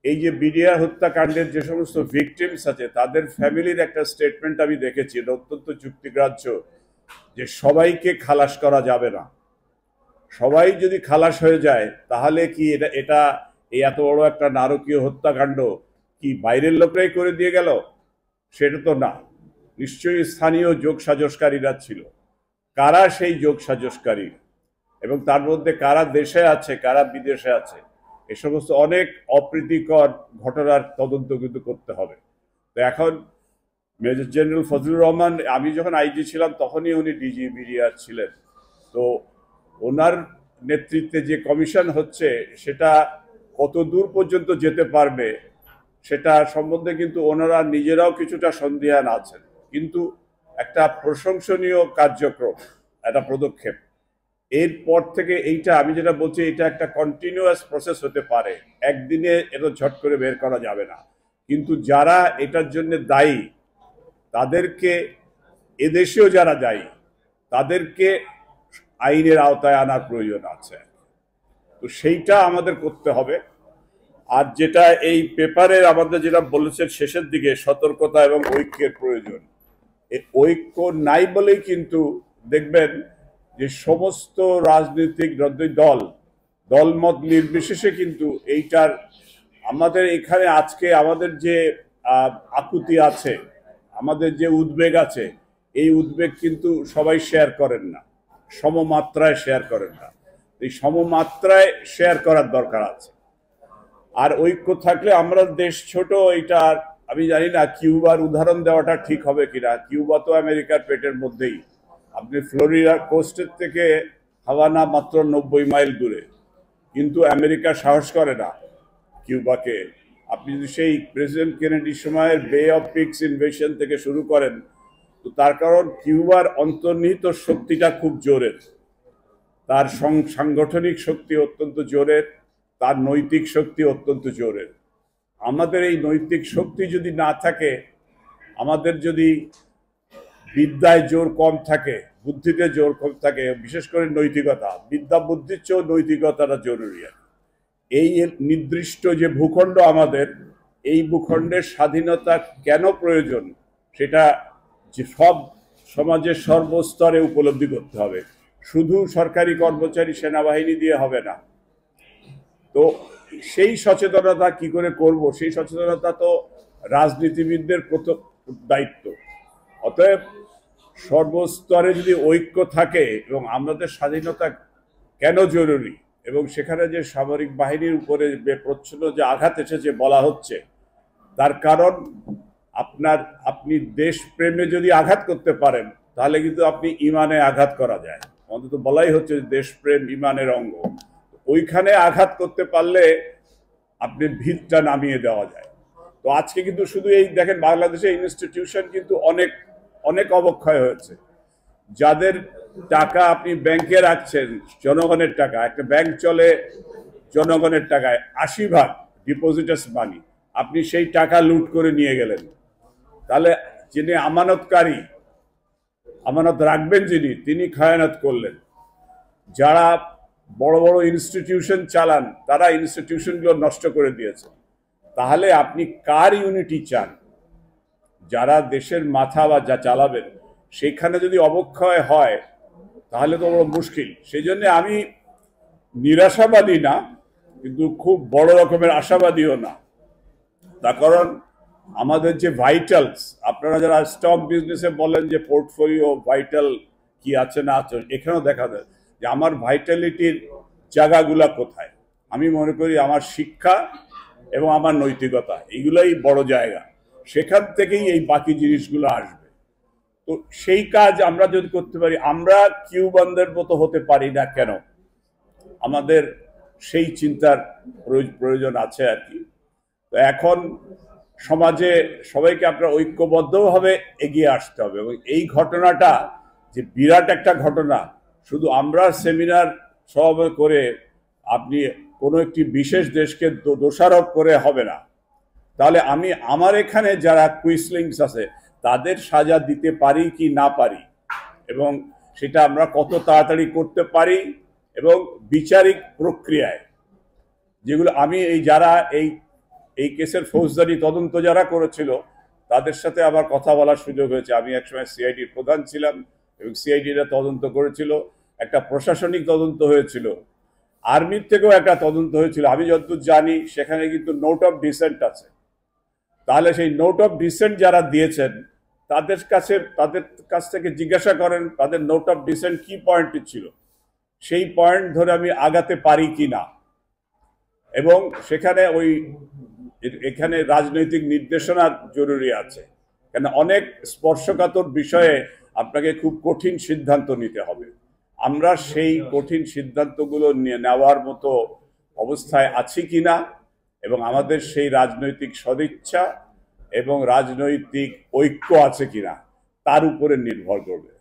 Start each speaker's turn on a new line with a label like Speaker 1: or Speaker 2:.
Speaker 1: এই যে বিডিআর হত্যাকাণ্ডের যে সমস্ত ভিকটিমস আছে তাদের ফ্যামিলির একটা স্টেটমেন্ট আমি দেখেছি, এটা অত্যন্ত যুক্তিগ্রাহ্য, যে সবাইকে খালাস করা যাবে না। সবাই যদি খালাস হয়ে যায় তাহলে কি এটা এটা এই এত বড় একটা নারকীয় হত্যাকাণ্ড কি বাইরের লোকরাই করে দিয়ে গেল? সেটা তো না, নিশ্চয়ই স্থানীয় যোগ সাজসকারীরা ছিল। কারা সেই যোগ সাজসকারী এবং তার মধ্যে কারা দেশে আছে কারা বিদেশে আছে, এ সমস্ত অনেক অপ্রীতিকর ঘটনার তদন্ত কিন্তু করতে হবে। তো এখন মেজর জেনারেল ফজলুর রহমান, আমি যখন আইজি ছিলাম তখনই উনি ডিজি বিডিআর ছিলেন। তো ওনার নেতৃত্বে যে কমিশন হচ্ছে সেটা কত দূর পর্যন্ত যেতে পারবে সেটা সম্বন্ধে কিন্তু ওনারা নিজেরাও কিছুটা সন্দিহান আছেন, কিন্তু একটা প্রশংসনীয় কার্যক্রম, একটা পদক্ষেপ। এরপর থেকে এইটা আমি যেটা বলছি, এটা একটা কন্টিনিউয়াস প্রসেস হতে পারে, একদিনে এটা ঝট করে বের করা যাবে না। কিন্তু যারা এটার জন্য দায়ী তাদেরকে, এদেশেও যারা দায়ী তাদেরকে আইনের আওতায় আনার প্রয়োজন আছে। তো সেইটা আমাদের করতে হবে। আর যেটা এই পেপারের আমাদের যেটা বলেছেন শেষের দিকে, সতর্কতা এবং ঐক্যের প্রয়োজন, এই ঐক্য নাই বলেই কিন্তু দেখবেন যে সমস্ত রাজনৈতিক দলমত নির্বিশেষে কিন্তু এইটার আমাদের এখানে আজকে আমাদের যে আকুতি আছে, আমাদের যে উদ্বেগ আছে, এই উদ্বেগ কিন্তু সবাই শেয়ার করেন না, সমমাত্রায় শেয়ার করেন না। এই সমমাত্রায় শেয়ার করার দরকার আছে। আর ঐক্য থাকলে আমরা দেশ ছোট, এটা আমি জানি না কিউবার উদাহরণ দেওয়াটা ঠিক হবে কিনা। কিউবা তো আমেরিকার পেটের মধ্যেই, আপনি ফ্লোরিডা কোস্টের থেকে হাভানা মাত্র 90 মাইল দূরে, কিন্তু আমেরিকা সাহস করে না কিউবাকে। আপনি যদি সেই প্রেসিডেন্ট কেনেডির সময়ের বে অফ পিক্স ইনভেশন থেকে শুরু করেন, তো তার কারণ কিউবার অন্তর্নিহিত শক্তিটা খুব জোরের, তার সাংগঠনিক শক্তি অত্যন্ত জোরের, তার নৈতিক শক্তি অত্যন্ত জোরের। আমাদের এই নৈতিক শক্তি যদি না থাকে, আমাদের যদি বিদ্যায় জোর কম থাকে, বুদ্ধিতে জোর কম থাকে, বিশেষ করে নৈতিকতা, বিদ্যা বুদ্ধির চেয়েও নৈতিকতাটা জরুরি। এই নির্দিষ্ট যে ভূখণ্ড আমাদের, এই ভূখণ্ডের স্বাধীনতা কেন প্রয়োজন সেটা যে সব সমাজের সর্বস্তরে উপলব্ধি করতে হবে। শুধু সরকারি কর্মচারী সেনাবাহিনী দিয়ে হবে না। তো সেই সচেতনতা কি করে করব, সেই সচেতনতা তো রাজনীতিবিদদের প্রথম দায়িত্ব। অতএব সর্বস্তরে যদি ঐক্য থাকে এবং আমাদের স্বাধীনতা কেন জরুরি, এবং সেখানে যে সামরিক বাহিনীর উপরে প্রচ্ছন্ন যে আঘাত এসেছে বলা হচ্ছে, তার কারণ আপনি দেশপ্রেমে যদি আঘাত করতে পারেন তাহলে কিন্তু আপনি ইমানে আঘাত করা যায়। অন্তত বলাই হচ্ছে দেশপ্রেম ইমানের অঙ্গ। ওইখানে আঘাত করতে পারলে আপনি ভিতটা নামিয়ে দেওয়া যায়। তো আজকে কিন্তু শুধু এই দেখেন, বাংলাদেশের ইনস্টিটিউশন কিন্তু অনেক অনেক অবক্ষয় হয়েছে। যাদের টাকা আপনি ব্যাংকে রাখছেন, জনগণের টাকা, একটা ব্যাংক চলে জনগণের টাকায়, 80% ডিপোজিটার্স মানি, আপনি সেই টাকা লুট করে নিয়ে গেলেন, তাহলে যিনি আমানতকারী, আমানত রাখবেন যিনি, তিনি খায়ানত করলেন। যারা বড় বড় ইনস্টিটিউশন চালান তারা ইনস্টিটিউশনগুলো নষ্ট করে দিয়েছে। তাহলে আপনি কার ইউনিটি চান? যারা দেশের মাথা বা যা চালাবেন, সেখানে যদি অবক্ষয় হয় তাহলে তো বড় মুশকিল। সেই জন্য আমি নিরাশাবাদী না, কিন্তু খুব বড় রকমের আশাবাদীও না। তার কারণ আমাদের যে ভাইটালস, আপনারা যারা স্টক বিজনেসে বলেন যে পোর্টফোলিও ভাইটাল কি আছে না আছে, এখানেও দেখা যায় যে আমার ভাইটালিটির জায়গাগুলা কোথায়। আমি মনে করি আমার শিক্ষা এবং আমার নৈতিকতা, এগুলোই বড় জায়গা, সেখান থেকেই এই বাকি জিনিসগুলো আসবে। তো সেই কাজ আমরা যদি করতে পারি, আমরা কিউবানদের মতো হতে পারি না কেন? আমাদের সেই চিন্তার প্রয়োজন আছে আর কি। তো এখন সমাজে সবাইকে আপনার ঐক্যবদ্ধভাবে এগিয়ে আসতে হবে। এবং এই ঘটনাটা যে বিরাট একটা ঘটনা, শুধু আমরা সেমিনার সব করে আপনি কোনো একটি বিশেষ দেশকে দোষারোপ করে হবে না। তাহলে আমি আমার এখানে যারা কুইসলিংস আছে তাদের সাজা দিতে পারি কি না পারি, এবং সেটা আমরা কত তাড়াতাড়ি করতে পারি, এবং বিচারিক প্রক্রিয়ায় যেগুলো আমি এই যারা এই এই কেসের ফৌজদারি তদন্ত যারা করেছিল তাদের সাথে আবার কথা বলার সুযোগ হয়েছে। আমি একসময় সিআইডির প্রধান ছিলাম এবং সিআইডিরা তদন্ত করেছিল, একটা প্রশাসনিক তদন্ত হয়েছিল, আর্মির থেকেও একটা তদন্ত হয়েছিল। আমি যতদূর জানি সেখানে কিন্তু নোট অফ ডিসেন্ট আছে। তাহলে সেই নোট অফ ডিসেন্ট যারা দিয়েছেন তাদের কাছ থেকে জিজ্ঞাসা করেন তাদের নোট অফ ডিসেন্ট কি পয়েন্ট ছিল, সেই পয়েন্ট ধরে আমি আগাতে পারি কিনা। এবং সেখানে এখানে রাজনৈতিক নির্দেশনা জরুরি আছে, কেন অনেক স্পর্শকাতর বিষয়ে আপনাকে খুব কঠিন সিদ্ধান্ত নিতে হবে। আমরা সেই কঠিন সিদ্ধান্তগুলো নেওয়ার মতো অবস্থায় আছি কিনা এবং আমাদের সেই রাজনৈতিক সদিচ্ছা এবং রাজনৈতিক ঐক্য আছে কিনা তার উপরে নির্ভর করবে।